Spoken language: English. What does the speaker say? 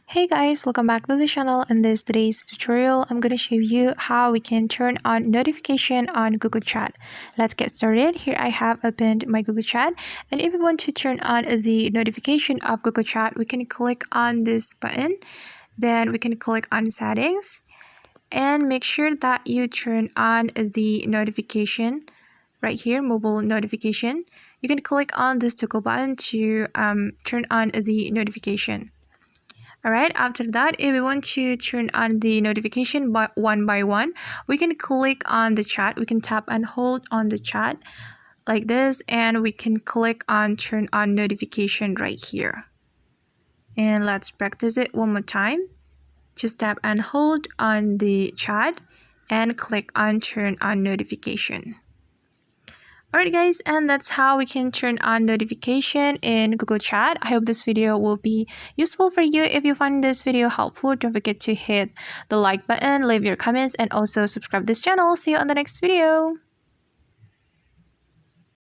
Hey guys, welcome back to the channel. In today's tutorial, I'm going to show you how we can turn on notification on Google Chat. Let's get started. Here I have opened my Google Chat, and if we want to turn on the notification of Google Chat, we can click on this button. Then we can click on settings and make sure that you turn on the notification right here, mobile notification. You can click on this toggle button to turn on the notification. Alright, after that, if we want to turn on the notification one by one, we can click on the chat. We can tap and hold on the chat like this, and we can click on turn on notification right here. And let's practice it one more time. Just tap and hold on the chat and click on turn on notification. Alright guys, and that's how we can turn on notification in Google Chat. I hope this video will be useful for you. If you find this video helpful, don't forget to hit the like button, leave your comments, and also subscribe to this channel. See you on the next video.